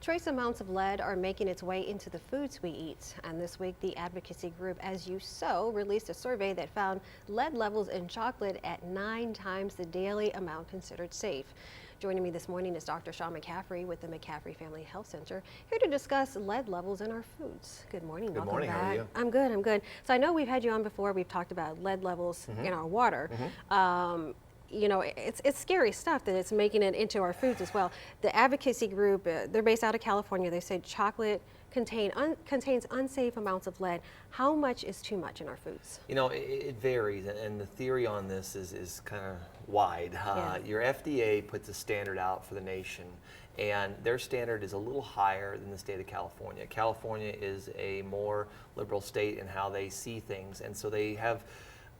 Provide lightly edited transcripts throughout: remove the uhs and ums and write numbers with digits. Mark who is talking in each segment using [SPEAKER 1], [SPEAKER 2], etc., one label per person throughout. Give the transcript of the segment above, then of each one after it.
[SPEAKER 1] Trace amounts of lead are making its way into the foods we eat. And this week, the advocacy group As You Sow released a survey that found lead levels in chocolate at 9 times the daily amount considered safe. Joining me this morning is Dr. McCaffrey with the McCaffrey Family Health Center, here to discuss lead levels in our foods. Good morning.
[SPEAKER 2] Good morning.
[SPEAKER 1] Back.
[SPEAKER 2] How are you?
[SPEAKER 1] I'm good. I'm good. So I know we've had you on before. We've talked about lead levels in our water. You know, it's scary stuff that it's making it into our foods as well. The advocacy group, they're based out of California. They said chocolate contains unsafe amounts of lead. How much is too much in our foods?
[SPEAKER 2] You know, it varies, and the theory on this is kind of wide. Your FDA puts a standard out for the nation, and their standard is a little higher than the state of California. California is a more liberal state in how they see things, and so they have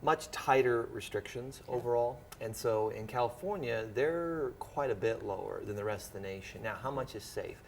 [SPEAKER 2] much tighter restrictions overall. And so in California, they're quite a bit lower than the rest of the nation. Now, how much is safe?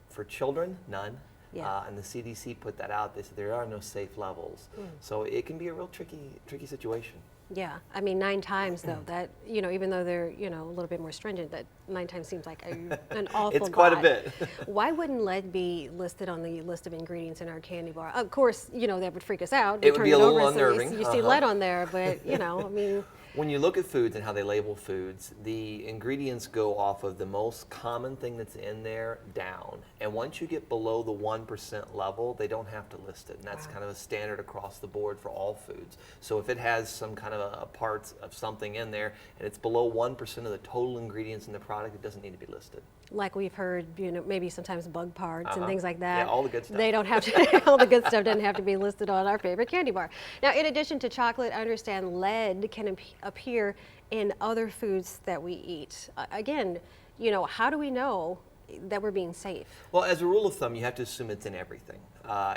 [SPEAKER 2] For children, none. And the CDC put that out. They said there are no safe levels. So it can be a real tricky situation.
[SPEAKER 1] Yeah, I mean 9 times though, that, you know, even though they're, you know, a little bit more stringent, that 9 times seems like an awful lot.
[SPEAKER 2] It's quite a bit.
[SPEAKER 1] Why wouldn't lead be listed on the list of ingredients in our candy bar? Of course, you know, that would freak us out.
[SPEAKER 2] It would be a little unnerving.
[SPEAKER 1] You see lead on there, but, you know, I mean.
[SPEAKER 2] When you look at foods and how they label foods, the ingredients go off of the most common thing that's in there down. And once you get below the 1% level, they don't have to list it. And that's kind of a standard across the board for all foods. So if it has some kind of a parts of something in there and it's below 1% of the total ingredients in the product, it doesn't need to be listed.
[SPEAKER 1] Like we've heard, you know, maybe sometimes bug parts and things like that.
[SPEAKER 2] Yeah, all the good stuff.
[SPEAKER 1] They don't have to, all the good stuff doesn't have to be listed on our favorite candy bar. Now, in addition to chocolate, I understand lead can appear in other foods that we eat. Again, you know, how do we know that we're being safe?
[SPEAKER 2] Well, as a rule of thumb, you have to assume it's in everything.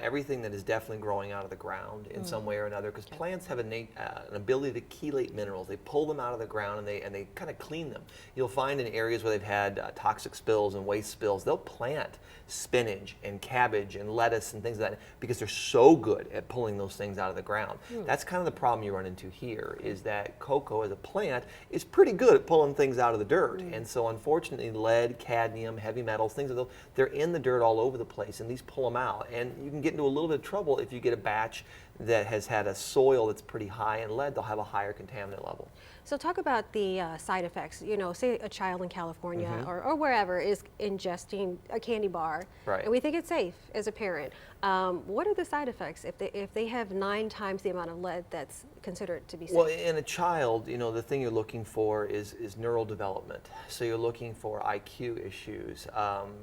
[SPEAKER 2] Everything that is definitely growing out of the ground in some way or another, because plants have an ability to chelate minerals. They pull them out of the ground and they kind of clean them. You'll find in areas where they've had toxic spills and waste spills, they'll plant spinach and cabbage and lettuce and things like that because they're so good at pulling those things out of the ground. That's kind of the problem you run into here, is that cocoa as a plant is pretty good at pulling things out of the dirt. And so unfortunately, lead, cadmium, heavy metals, things like those, they're in the dirt all over the place, and these pull them out. And you can get into a little bit of trouble if you get a batch that has had a soil that's pretty high in lead. They'll have a higher contaminant level.
[SPEAKER 1] So talk about the side effects. You know, say a child in California or wherever is ingesting a candy bar, and we think it's safe as a parent. What are the side effects if they have 9 times the amount of lead that's considered to be safe?
[SPEAKER 2] Well, in a child, you know, the thing you're looking for is neural development. So you're looking for IQ issues,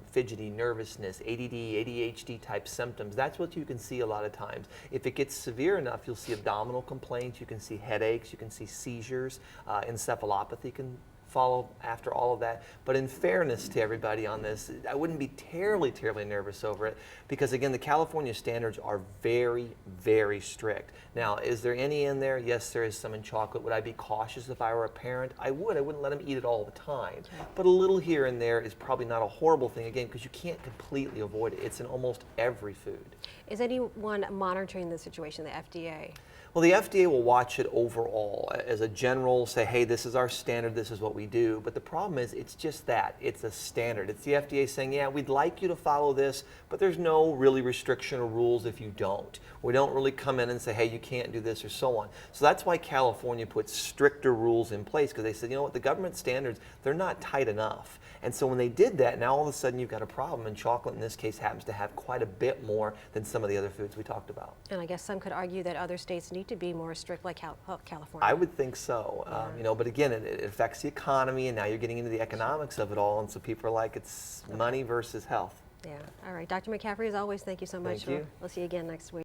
[SPEAKER 2] fidgety, nervousness, ADD, ADHD type symptoms. That's what you can see a lot of times. If it gets severe enough, you'll see abdominal complaints, you can see headaches, you can see seizures, encephalopathy can follow after all of that. But in fairness to everybody on this, I wouldn't be terribly nervous over it, because again, the California standards are very, very strict. Now, is there any in there? Yes, there is some in chocolate. Would I be cautious if I were a parent? I would. I wouldn't let them eat it all the time. But a little here and there is probably not a horrible thing, again, because you can't completely avoid it. It's in almost every food.
[SPEAKER 1] Is anyone monitoring the situation, the FDA?
[SPEAKER 2] Well, the FDA will watch it overall. As a general, say, hey, this is our standard, this is what we do. But the problem is, it's just that. It's a standard. It's the FDA saying, yeah, we'd like you to follow this, but there's no really restriction or rules if you don't. We don't really come in and say, hey, you can't do this or so on. So that's why California puts stricter rules in place, because they said, you know what, the government standards, they're not tight enough. And so when they did that, now all of a sudden you've got a problem, and chocolate in this case happens to have quite a bit more than some of the other foods we talked about.
[SPEAKER 1] And I guess some could argue that other states need to be more strict, like California.
[SPEAKER 2] I would think so. You know, but again, it affects the economy, and now you're getting into the economics of it all, and so people are like, it's money versus health.
[SPEAKER 1] Yeah. All right. Dr. McCaffrey, as always, thank you so much.
[SPEAKER 2] Thank you.
[SPEAKER 1] We'll see you again next week.